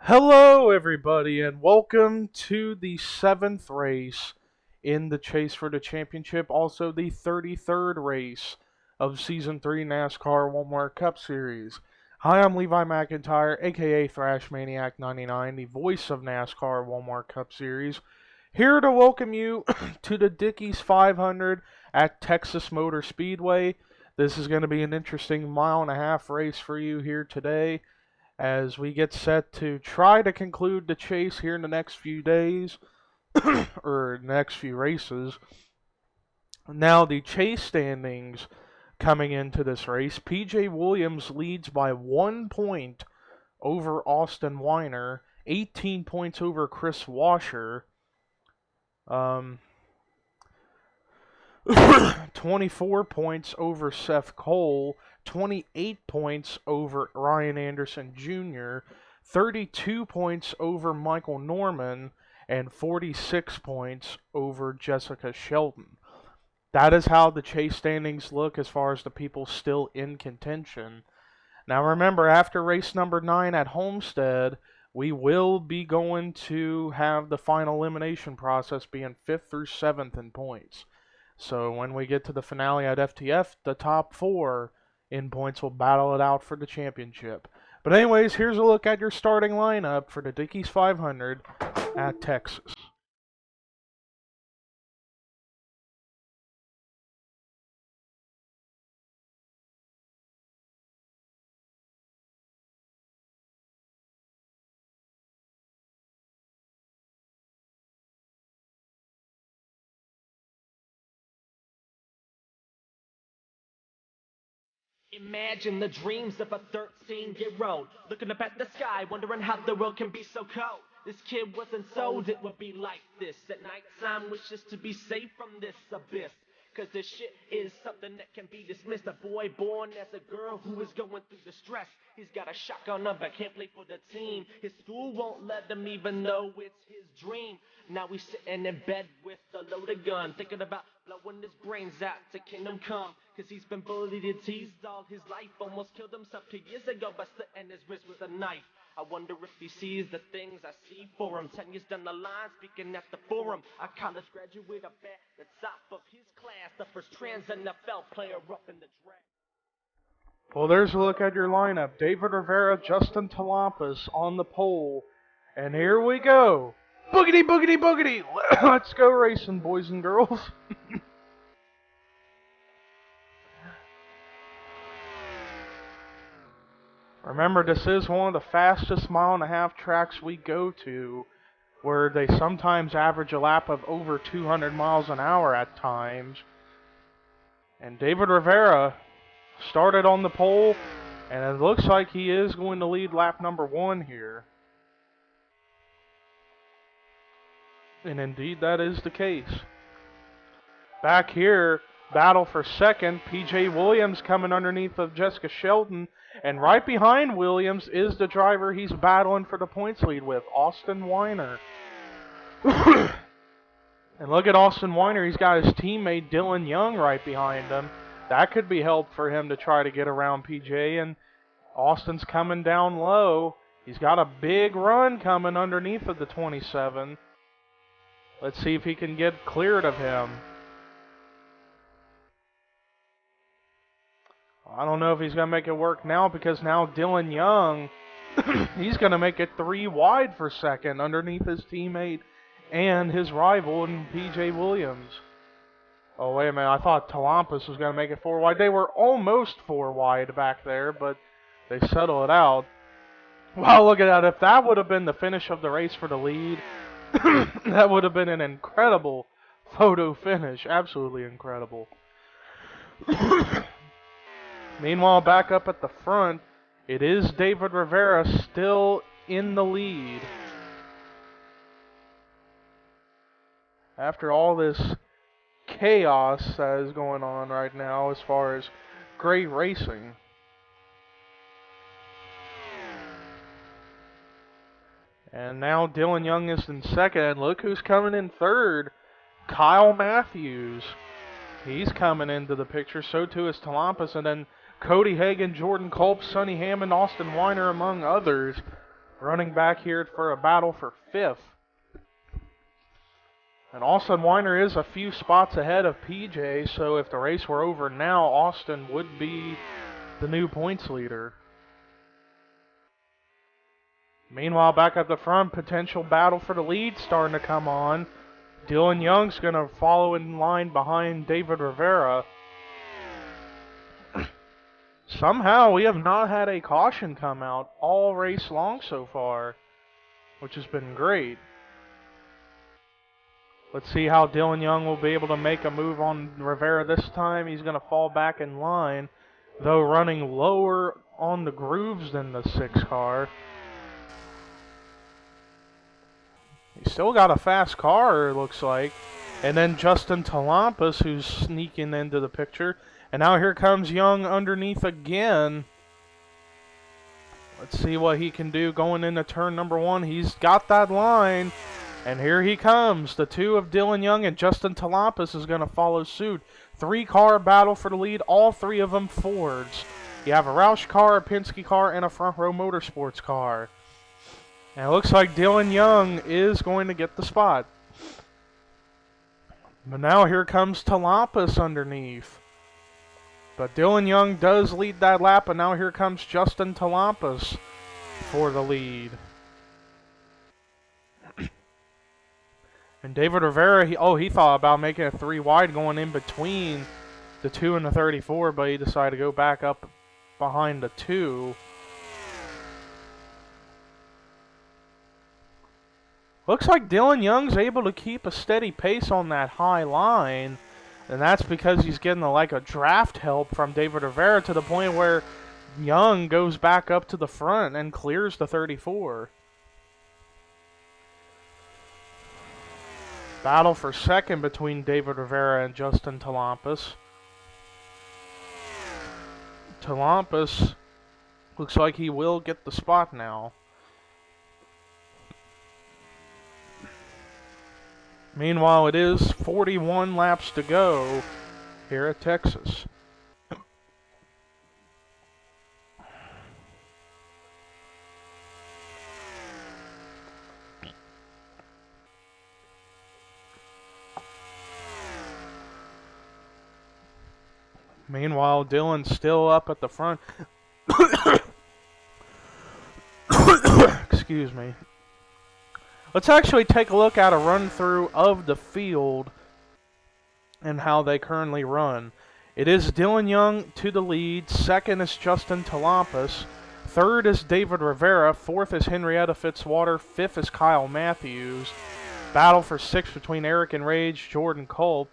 Hello, everybody, and welcome to the 7th race in the chase for the championship, also the 33rd race of Season 3 NASCAR Walmart Cup Series. Hi, I'm Levi McIntyre, aka Thrash Maniac 99, the voice of NASCAR Walmart Cup Series, here to welcome you to the Dickies 500 at Texas Motor Speedway. This is going to be an interesting mile-and-a-half race for you here today, as we get set to try to conclude the chase here in the next few days, or next few races. Now, the chase standings coming into this race: PJ Williams leads by 1 point over Austin Weiner, 18 points over Chris Washer, 24 points over Seth Cole, 28 points over Ryan Anderson Jr., 32 points over Michael Norman, and 46 points over Jessica Shelton. That is how the chase standings look as far as the people still in contention. Now remember, after race number 9 at Homestead, we will be going to have the final elimination process being 5th through 7th in points. So when we get to the finale at FTF, the top 4 in points will battle it out for the championship. But anyways, here's a look at your starting lineup for the Dickies 500 at Texas. Imagine the dreams of a 13-year-old looking up at the sky, wondering how the world can be so cold. This kid wasn't sold it would be like this. At nighttime, wishes to be safe from this abyss. Cause this shit is something that can be dismissed. A boy born as a girl who is going through the stress. He's got a shotgun up, but can't play for the team. His school won't let him even though it's his dream. Now he's sitting in bed with a loaded gun, thinking about blowing his brains out to kingdom come. Cause he's been bullied and teased all his life. Almost killed himself 2 years ago by slitting his wrist with a knife. I wonder if he sees the things I see for him. 10 years down the line, speaking at the forum. A college graduate up at the top of his class. The first trans NFL player up in the draft. Well, there's a look at your lineup. David Rivera, Justin Talampas on the pole. And here we go. Boogity, boogity, boogity. Let's go racing, boys and girls. Remember, this is one of the fastest mile-and-a-half tracks we go to, where they sometimes average a lap of over 200 miles an hour at times. And David Rivera started on the pole, and it looks like he is going to lead lap number 1 here. And indeed, that is the case. Back here, battle for second. PJ Williams coming underneath of Jessica Shelton. And right behind Williams is the driver he's battling for the points lead with, Austin Weiner. And look at Austin Weiner. He's got his teammate Dylan Young right behind him. That could be help for him to try to get around PJ. And Austin's coming down low. He's got a big run coming underneath of the 27. Let's see if he can get cleared of him. I don't know if he's going to make it work now, because now Dylan Young, he's going to make it 3 wide for second underneath his teammate and his rival in PJ Williams. Oh, wait a minute. I thought Talampas was going to make it 4 wide. They were almost 4 wide back there, but they settle it out. Wow, look at that. If that would have been the finish of the race for the lead, that would have been an incredible photo finish. Absolutely incredible. Meanwhile, back up at the front, it is David Rivera still in the lead. After all this chaos that is going on right now as far as great racing. And now Dylan Young is in second, and look who's coming in third. Kyle Matthews. He's coming into the picture, so too is Talampas, and then Cody Hagan, Jordan Culp, Sonny Hammond, Austin Weiner, among others. running back here for a battle for 5th. And Austin Weiner is a few spots ahead of PJ, so if the race were over now, Austin would be the new points leader. Meanwhile, back at the front, potential battle for the lead starting to come on. Dylan Young's going to follow in line behind David Rivera. Somehow, we have not had a caution come out all race long so far, which has been great. Let's see how Dylan Young will be able to make a move on Rivera this time. He's going to fall back in line, though running lower on the grooves than the 6 car. He's still got a fast car, it looks like. And then Justin Talampas, who's sneaking into the picture. And now here comes Young underneath again. Let's see what he can do going into turn number 1. He's got that line. And here he comes. The 2 of Dylan Young and Justin Talampas is going to follow suit. 3-car battle for the lead, all 3 of them Fords. You have a Roush car, a Penske car, and a Front Row Motorsports car. And it looks like Dylan Young is going to get the spot. But now here comes Talampas underneath. But Dylan Young does lead that lap, and now here comes Justin Talampas for the lead. And David Rivera, he thought about making a 3 wide going in between the 2 and the 34, but he decided to go back up behind the 2. Looks like Dylan Young's able to keep a steady pace on that high line, and that's because he's getting like a draft help from David Rivera to the point where Young goes back up to the front and clears the 34. Battle for second between David Rivera and Justin Talampas. Talampas looks like he will get the spot now. Meanwhile, it is 41 laps to go here at Texas. Meanwhile, Dylan's still up at the front. Excuse me. Let's actually take a look at a run-through of the field and how they currently run. It is Dylan Young to the lead. Second is Justin Talampas. Third is David Rivera. Fourth is Henrietta Fitzwater. Fifth is Kyle Matthews. Battle for sixth between Eric and Rage, Jordan Culp.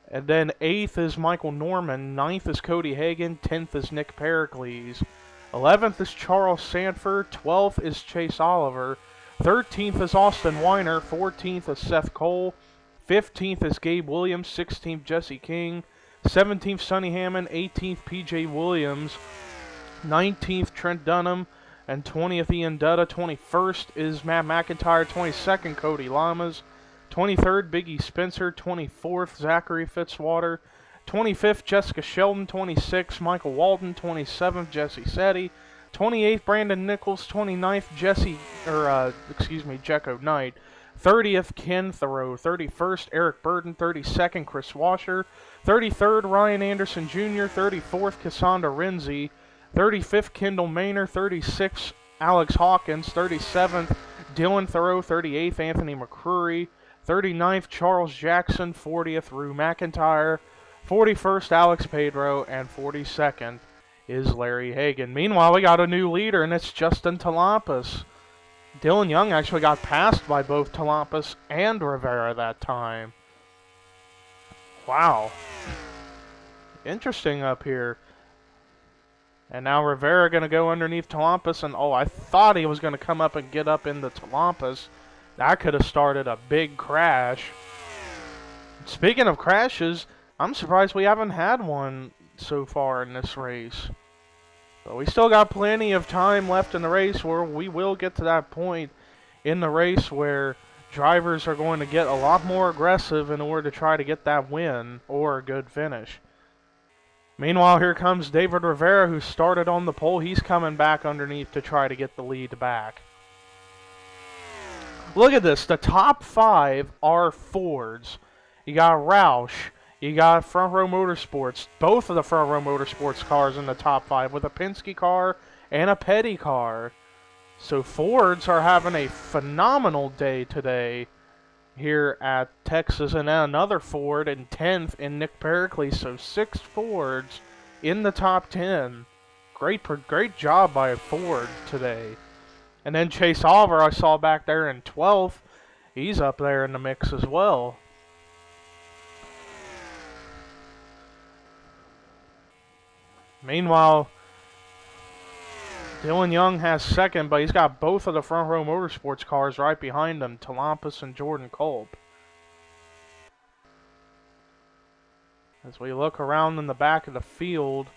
And then 8th is Michael Norman, 9th is Cody Hagan, 10th is Nick Pericles, 11th is Charles Sanford, 12th is Chase Oliver, 13th is Austin Weiner, 14th is Seth Cole, 15th is Gabe Williams, 16th Jesse King, 17th Sonny Hammond, 18th PJ Williams, 19th Trent Dunham, and 20th Ian Dutta, 21st is Matt McIntyre, 22nd Cody Lamas, 23rd, Biggie Spencer. 24th, Zachary Fitzwater. 25th, Jessica Sheldon. 26th, Michael Walden. 27th, Jesse Setti. 28th, Brandon Nichols. 29th, Jecko Knight. 30th, Ken Thoreau. 31st, Eric Burden. 32nd, Chris Washer. 33rd, Ryan Anderson Jr. 34th, Cassandra Renzi. 35th, Kendall Maynor. 36th, Alex Hawkins. 37th, Dylan Thoreau. 38th, Anthony McCrory. 39th, Charles Jackson. 40th, Rue McIntyre. 41st, Alex Pedro. And 42nd is Larry Hagan. Meanwhile, we got a new leader, and it's Justin Talampas. Dylan Young actually got passed by both Talampas and Rivera that time. Wow. Interesting up here. And now Rivera going to go underneath Talampas, and I thought he was going to come up and get up into Talampas. That could have started a big crash. Speaking of crashes, I'm surprised we haven't had one so far in this race. But we still got plenty of time left in the race where we will get to that point in the race where drivers are going to get a lot more aggressive in order to try to get that win or a good finish. Meanwhile, here comes David Rivera, who started on the pole. He's coming back underneath to try to get the lead back. Look at this. The top 5 are Fords. You got Roush. You got Front Row Motorsports. Both of the Front Row Motorsports cars in the top 5 with a Penske car and a Petty car. So Fords are having a phenomenal day today here at Texas. And then another Ford in 10th in Nick Pericles. So 6 Fords in the top 10. Great job by Ford today. And then Chase Oliver I saw back there in 12th. He's up there in the mix as well. Meanwhile, Dylan Young has second, but he's got both of the Front Row Motorsports cars right behind him, Talampas and Jordan Kolb. As we look around in the back of the field,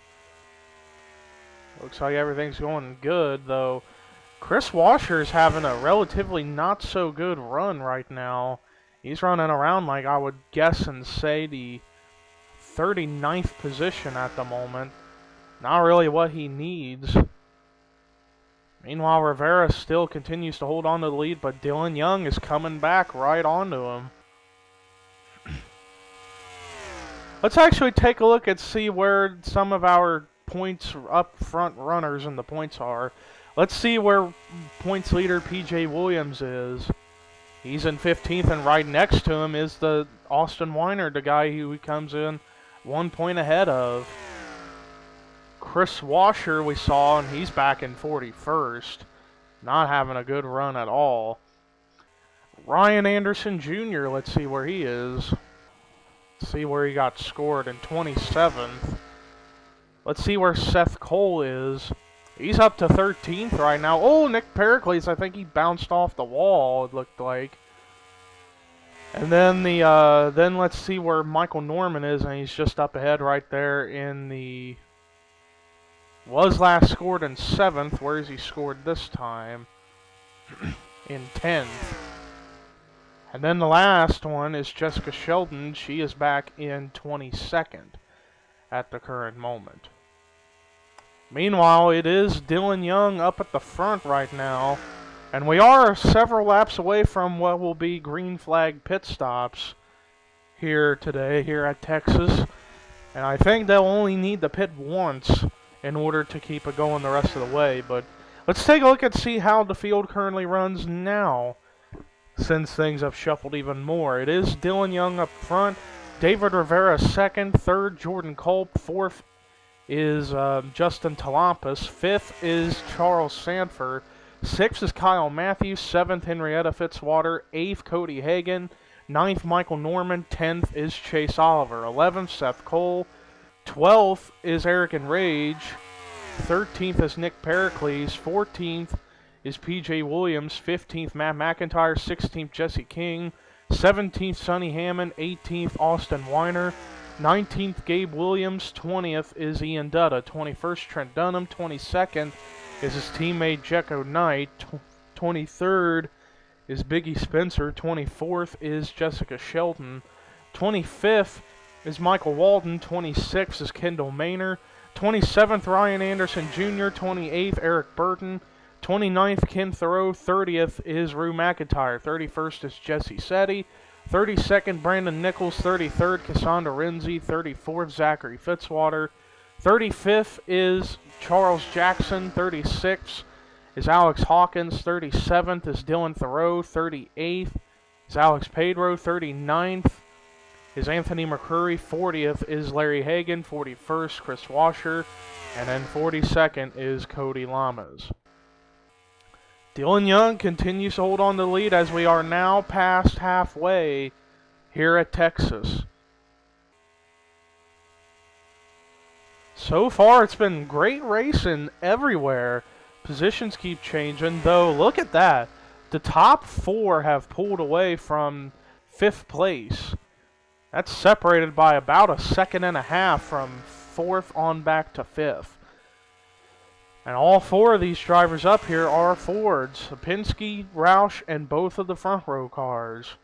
looks like everything's going good, though. Chris Washer's having a relatively not so good run right now. He's running around like I would guess and say the 39th position at the moment. Not really what he needs. Meanwhile, Rivera still continues to hold on to the lead, but Dylan Young is coming back right onto him. Let's actually take a look and see where some of our points up front runners in the points are. Let's see where points leader PJ Williams is. He's in 15th, and right next to him is the Austin Weiner, the guy who he comes in 1 point ahead of. Chris Washer we saw, and he's back in 41st. Not having a good run at all. Ryan Anderson Jr., let's see where he is. Let's see where he got scored in 27th. Let's see where Seth Cole is. He's up to 13th right now. Oh, Nick Pericles, I think he bounced off the wall, it looked like. And then then let's see where Michael Norman is, and he's just up ahead right there in the... Was last scored in 7th. Where is he scored this time? In 10th. And then the last one is Jessica Sheldon. She is back in 22nd at the current moment. Meanwhile, it is Dylan Young up at the front right now. And we are several laps away from what will be green flag pit stops here today, here at Texas. And I think they'll only need to pit once in order to keep it going the rest of the way. But let's take a look and see how the field currently runs now, since things have shuffled even more. It is Dylan Young up front, David Rivera second, third Jordan Culp, fourth is Justin Talampas, fifth is Charles Sanford, sixth is Kyle Matthews, seventh Henrietta Fitzwater, eighth Cody Hagan, ninth Michael Norman, 10th is Chase Oliver, 11th Seth Cole, 12th is Eric Enrage, 13th is Nick Pericles, 14th is PJ Williams, 15th Matt McIntyre, 16th Jesse King, 17th Sonny Hammond, 18th Austin Weiner, 19th Gabe Williams, 20th is Ian Dutta, 21st Trent Dunham, 22nd is his teammate Jekko Knight, 23rd is Biggie Spencer, 24th is Jessica Shelton, 25th is Michael Walden, 26th is Kendall Maynor, 27th Ryan Anderson Jr., 28th Eric Burton, 29th Ken Thoreau, 30th is Rue McIntyre, 31st is Jesse Setti, 32nd Brandon Nichols, 33rd Cassandra Renzi, 34th Zachary Fitzwater, 35th is Charles Jackson, 36th is Alex Hawkins, 37th is Dylan Thoreau, 38th is Alex Pedro, 39th is Anthony McCurry, 40th is Larry Hagan, 41st Chris Washer, and then 42nd is Cody Lamas. Dylan Young continues to hold on to the lead as we are now past halfway here at Texas. So far it's been great racing everywhere. Positions keep changing, though look at that. The top 4 have pulled away from 5th place. That's separated by about a second and a half from 4th on back to 5th. And all 4 of these drivers up here are Fords. Penske, Roush, and both of the front row cars.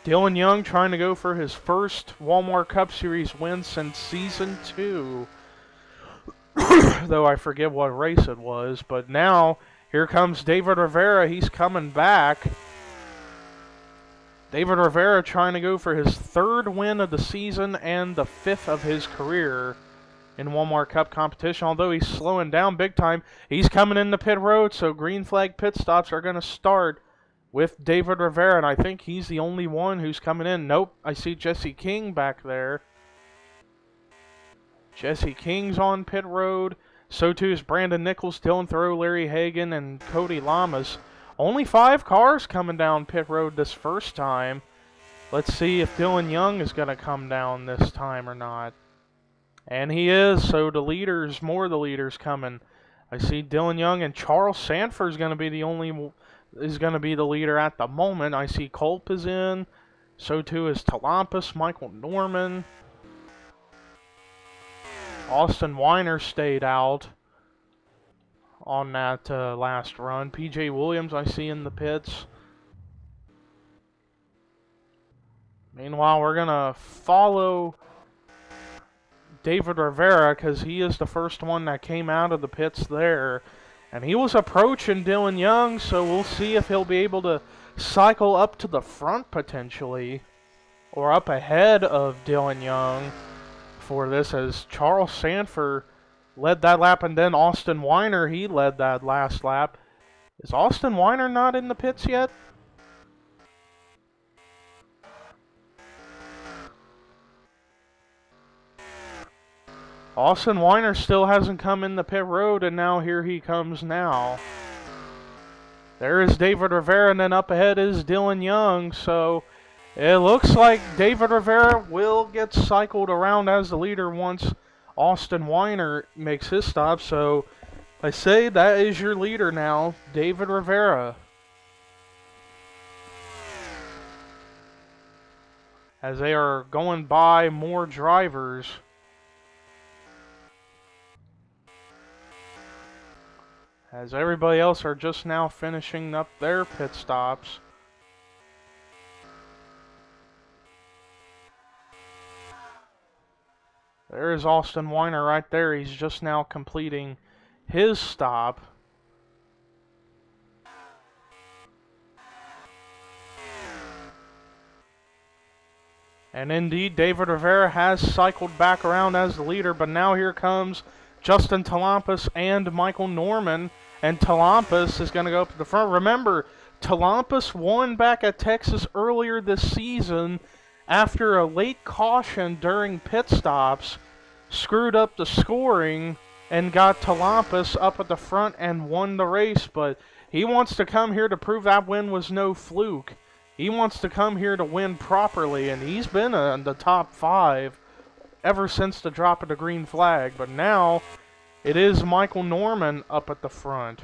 Dylan Young trying to go for his first Walmart Cup Series win since Season 2. Though I forget what race it was. But now, Here comes David Rivera. He's coming back. David Rivera trying to go for his 3rd win of the season and the 5th of his career in Walmart Cup competition. Although he's slowing down big time, he's coming in the pit road, so green flag pit stops are going to start with David Rivera, and I think he's the only one who's coming in. Nope, I see Jesse King back there. Jesse King's on pit road. So too is Brandon Nichols, Dylan Thoreau, Larry Hagan, and Cody Lamas. Only 5 cars coming down pit road this first time. Let's see if Dylan Young is going to come down this time or not. And he is, so more of the leaders coming. I see Dylan Young and Charles Sanford is going to be the leader at the moment. I see Culp is in. So too is Talampus, Michael Norman. Austin Weiner stayed out on that last run. PJ Williams I see in the pits. Meanwhile, we're going to follow David Rivera because he is the first one that came out of the pits there. And he was approaching Dylan Young, so we'll see if he'll be able to cycle up to the front potentially, or up ahead of Dylan Young for this, as Charles Sanford led that lap, and then Austin Weiner, he led that last lap. Is Austin Weiner not in the pits yet? Austin Weiner still hasn't come in the pit road, and now here he comes now. There is David Rivera, and then up ahead is Dylan Young, so it looks like David Rivera will get cycled around as the leader once Austin Weiner makes his stop. So I say that is your leader now, David Rivera. As they are going by more drivers. As everybody else are just now finishing up their pit stops. There is Austin Weiner right there. He's just now completing his stop. And indeed, David Rivera has cycled back around as the leader, but now here comes Justin Talampus and Michael Norman. And Talampus is going to go up to the front. Remember, Talampus won back at Texas earlier this season after a late caution during pit stops, screwed up the scoring, and got Talampus up at the front and won the race. But he wants to come here to prove that win was no fluke. He wants to come here to win properly, and he's been in the top 5 ever since the drop of the green flag. But now it is Michael Norman up at the front.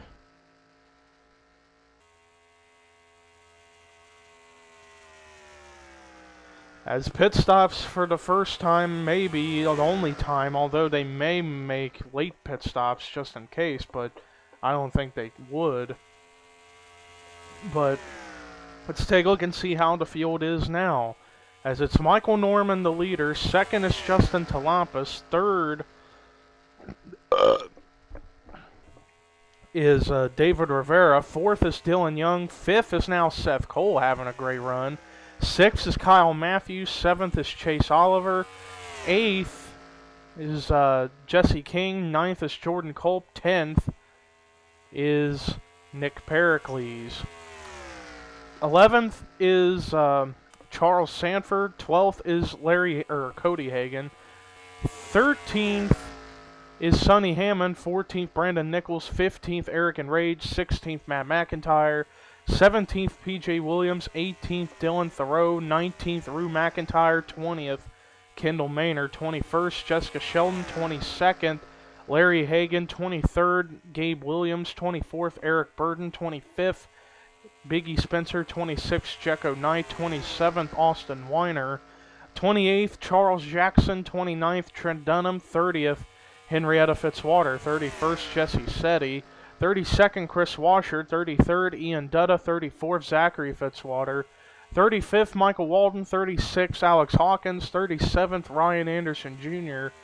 As pit stops for the first time, maybe the only time, although they may make late pit stops just in case, but I don't think they would. But let's take a look and see how the field is now. As it's Michael Norman, the leader. Second is Justin Talampus. Third is David Rivera. Fourth is Dylan Young. Fifth is now Seth Cole having a great run. Sixth is Kyle Matthews. Seventh is Chase Oliver. Eighth is Jesse King. Ninth is Jordan Culp. 10th is Nick Pericles. 11th is Charles Sanford. 12th is Cody Hagan. 13th is Sonny Hammond. 14th, Brandon Nichols. 15th, Eric Enrage. 16th, Matt McIntyre. 17th, PJ Williams. 18th, Dylan Thoreau. 19th, Rue McIntyre. 20th, Kendall Maynard. 21st, Jessica Sheldon. 22nd, Larry Hagan. 23rd, Gabe Williams. 24th, Eric Burden. 25th, Biggie Spencer. 26th, Jecko Knight. 27th, Austin Weiner. 28th, Charles Jackson. 29th, Trent Dunham. 30th, Henrietta Fitzwater. 31st, Jesse Setti. 32nd, Chris Washer. 33rd, Ian Dutta. 34th, Zachary Fitzwater. 35th, Michael Walden. 36th, Alex Hawkins. 37th, Ryan Anderson Jr.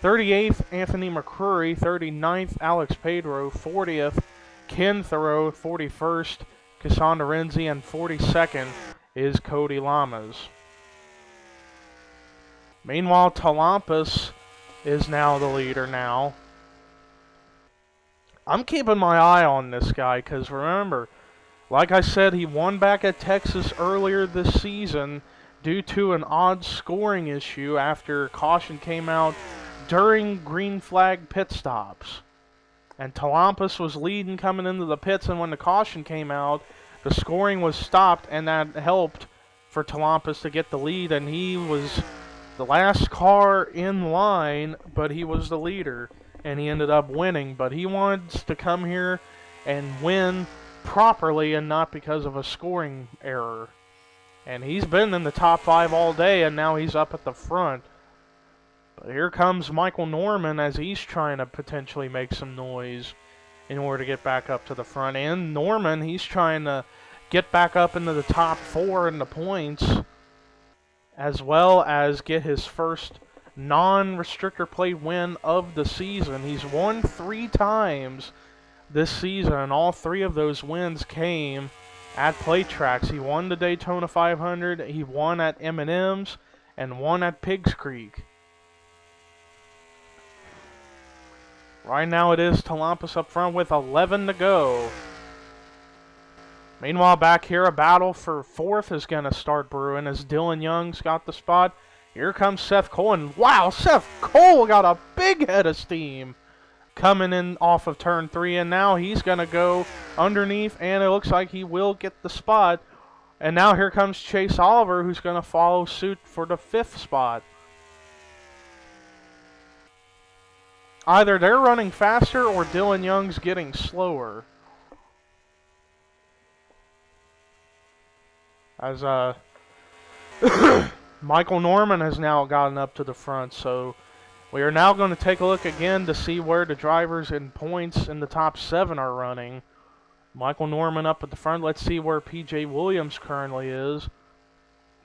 38th, Anthony McCrory. 39th, Alex Pedro. 40th, Ken Thoreau, 41st, Cassandra Renzi, and 42nd is Cody Lamas. Meanwhile, Talampas is now the leader now. I'm keeping my eye on this guy because remember, like I said, he won back at Texas earlier this season due to an odd scoring issue after caution came out during green flag pit stops. And Talampas was leading coming into the pits, and when the caution came out, the scoring was stopped, and that helped for Talampas to get the lead, and he was the last car in line, but he was the leader, and he ended up winning. But he wants to come here and win properly and not because of a scoring error. And he's been in the top 5 all day, and now he's up at the front. But here comes Michael Norman as he's trying to potentially make some noise in order to get back up to the front. And Norman, he's trying to get back up into the top 4 in the points, as well as get his first non-restrictor plate win of the season. He's won 3 times this season, and all 3 of those wins came at plate tracks. He won the Daytona 500, he won at M&Ms, and won at Pigs Creek. Right now it is Talampas up front with 11 to go. Meanwhile, back here, a battle for 4th is going to start brewing as Dylan Young's got the spot. Here comes Seth Cole, and wow, Seth Cole got a big head of steam coming in off of turn 3, and now he's going to go underneath, and it looks like he will get the spot. And now here comes Chase Oliver, who's going to follow suit for the 5th spot. Either they're running faster or Dylan Young's getting slower. As Michael Norman has now gotten up to the front, so we are now going to take a look again to see where the drivers in points in the top 7 are running. Michael Norman up at the front. Let's see where P.J. Williams currently is.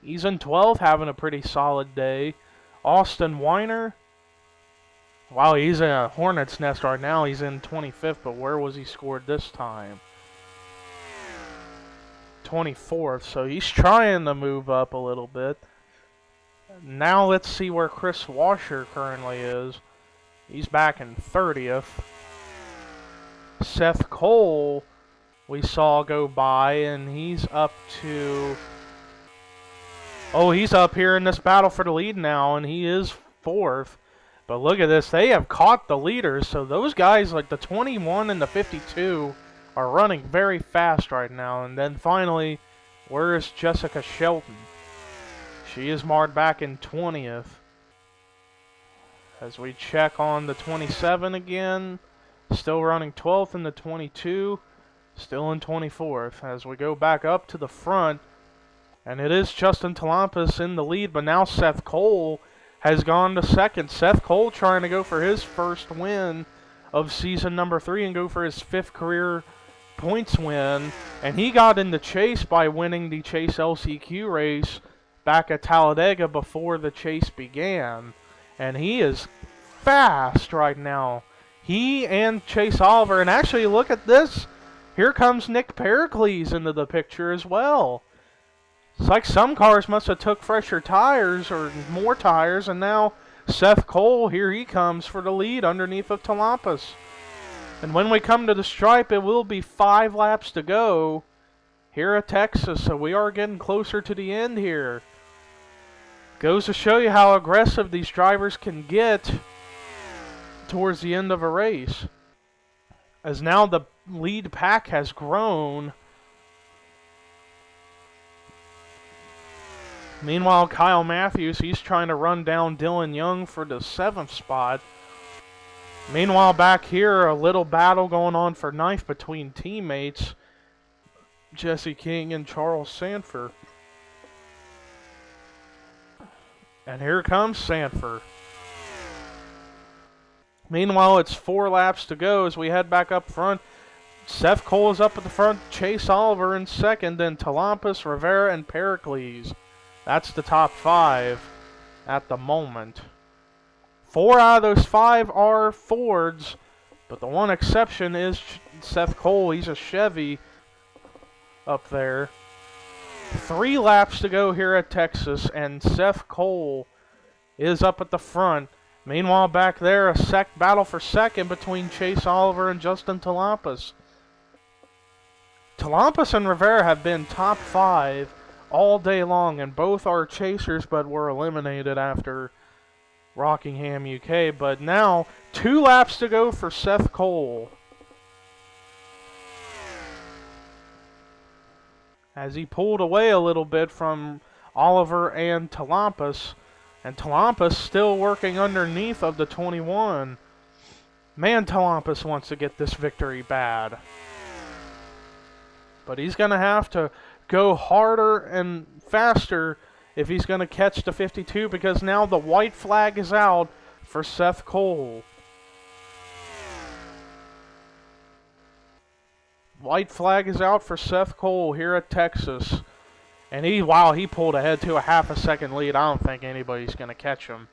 He's in 12th, having a pretty solid day. Austin Weiner, wow, he's in a hornet's nest right now. He's in 25th, but where was he scored this time? 24th, so he's trying to move up a little bit. Now let's see where Chris Washer currently is. He's back in 30th. Seth Cole we saw go by, and he's up to... oh, he's up here in this battle for the lead now, and he is 4th. But look at this, they have caught the leaders, so those guys like the 21 and the 52 are running very fast right now. And then finally, where is Jessica Shelton? She is marked back in 20th. As we check on the 27 again, still running 12th in the 22, still in 24th. As we go back up to the front, and it is Justin Talampas in the lead, but now Seth Cole has gone to 2nd. Seth Cole trying to go for his first win of season number 3 and go for his 5th career points win. And he got in the chase by winning the Chase LCQ race back at Talladega before the chase began. And he is fast right now. He and Chase Oliver, and actually look at this. Here comes Nick Pericles into the picture as well. It's like some cars must have took fresher tires or more tires, and now Seth Cole, here he comes for the lead underneath of Talampas. And when we come to the stripe, it will be 5 laps to go here at Texas, so we are getting closer to the end here. Goes to show you how aggressive these drivers can get towards the end of a race. As now the lead pack has grown. Meanwhile, Kyle Matthews, he's trying to run down Dylan Young for the 7th spot. Meanwhile, back here, a little battle going on for 9th between teammates Jesse King and Charles Sanford. And here comes Sanford. Meanwhile, it's 4 laps to go as we head back up front. Seth Cole is up at the front, Chase Oliver in 2nd, then Talampas, Rivera, and Pericles. That's the top 5 at the moment. 4 out of those 5 are Fords, But the one exception is Seth Cole. He's a Chevy up there. 3 laps to go here at Texas, and Seth Cole is up at the front. Meanwhile, back there, a battle for second between Chase Oliver and Justin Talampas. Talampas and Rivera have been top 5 all day long, and both are chasers, but were eliminated after Rockingham, UK. But now, 2 laps to go for Seth Cole, as he pulled away a little bit from Oliver and Talampas. And Talampas still working underneath of the 21. Man, Talampas wants to get this victory bad. But he's going to have to go harder and faster if he's going to catch the 52, because now the white flag is out for Seth Cole. White flag is out for Seth Cole here at Texas. And he pulled ahead to a half a second lead. I don't think anybody's going to catch him.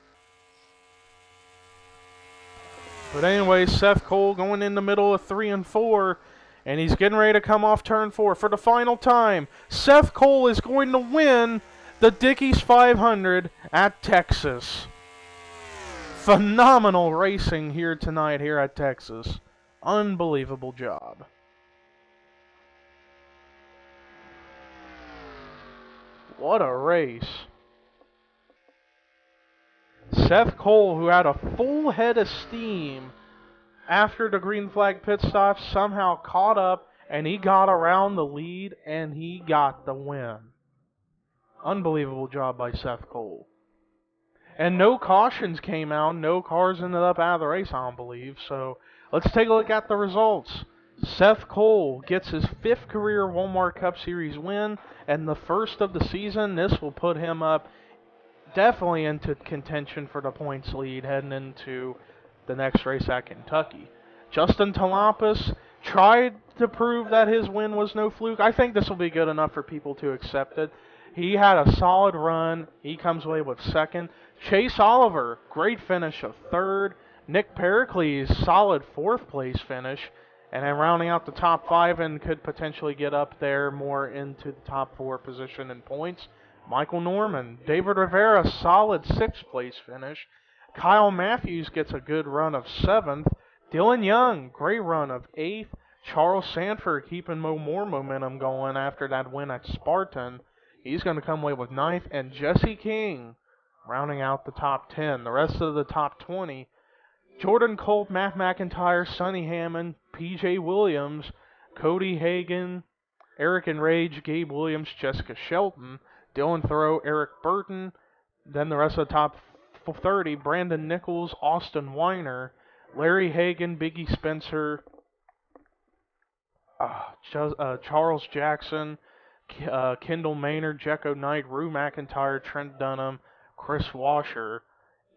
But anyway, Seth Cole going in the middle of 3 and 4. And he's getting ready to come off turn 4 for the final time. Seth Cole is going to win the Dickies 500 at Texas. Phenomenal racing here tonight here at Texas. Unbelievable job. What a race. Seth Cole, who had a full head of steam after the green flag pit stop, somehow caught up, and he got around the lead, and he got the win. Unbelievable job by Seth Cole. And no cautions came out. No cars ended up out of the race, I don't believe. So let's take a look at the results. Seth Cole gets his 5th career Walmart Cup Series win, and the first of the season. This will put him up definitely into contention for the points lead heading into the next race at Kentucky. Justin Talampas tried to prove that his win was no fluke. I think this will be good enough for people to accept it. He had a solid run. He comes away with 2nd. Chase Oliver, great finish of 3rd. Nick Pericles, solid 4th place finish. And then rounding out the top 5 and could potentially get up there more into the top 4 position in points, Michael Norman. David Rivera, solid 6th place finish. Kyle Matthews gets a good run of 7th. Dylan Young, great run of 8th. Charles Sanford keeping more momentum going after that win at Spartan. He's going to come away with 9th. And Jesse King rounding out the top 10. The rest of the top 20, Jordan Colt, Matt McIntyre, Sonny Hammond, P.J. Williams, Cody Hagan, Eric Enrage, Gabe Williams, Jessica Shelton, Dylan Thoreau, Eric Burton. Then the rest of the top 30, Brandon Nichols, Austin Weiner, Larry Hagan, Biggie Spencer, Charles Jackson, Kendall Maynard, Jecko Knight, Rue McIntyre, Trent Dunham, Chris Washer,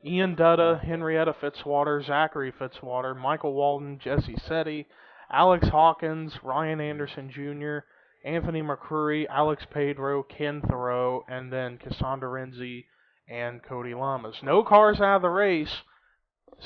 Ian Dutta, Henrietta Fitzwater, Zachary Fitzwater, Michael Walden, Jesse Setti, Alex Hawkins, Ryan Anderson Jr., Anthony McCreary, Alex Pedro, Ken Thoreau, and then Cassandra Renzi and Cody Lamas. No cars out of the race,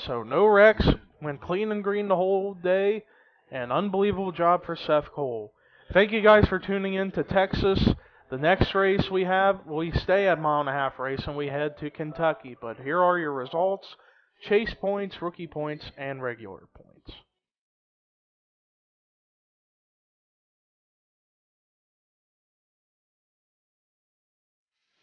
so no wrecks. Went clean and green the whole day. An unbelievable job for Seth Cole. Thank you guys for tuning in to Texas. The next race we stay at 1.5 mile race and we head to Kentucky. But here are your results: chase points, rookie points, and regular points.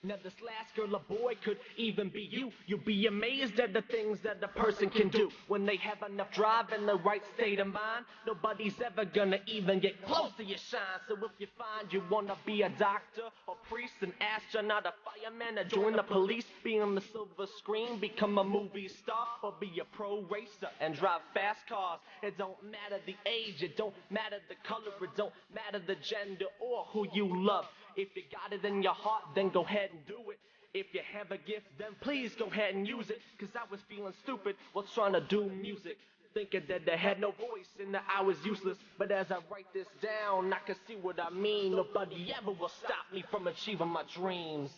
Now this last girl or boy could even be you. You'll be amazed at the things that a person can do when they have enough drive and the right state of mind. Nobody's ever gonna even get close to your shine. So if you find you wanna be a doctor, a priest, an astronaut, a fireman, or join the police, be on the silver screen, become a movie star, or be a pro racer and drive fast cars. It don't matter the age, it don't matter the color, it don't matter the gender or who you love. If you got it in your heart, then go ahead and do it. If you have a gift, then please go ahead and use it. Cause I was feeling stupid while trying to do music, thinking that I had no voice and that I was useless. But as I write this down, I can see what I mean. Nobody ever will stop me from achieving my dreams.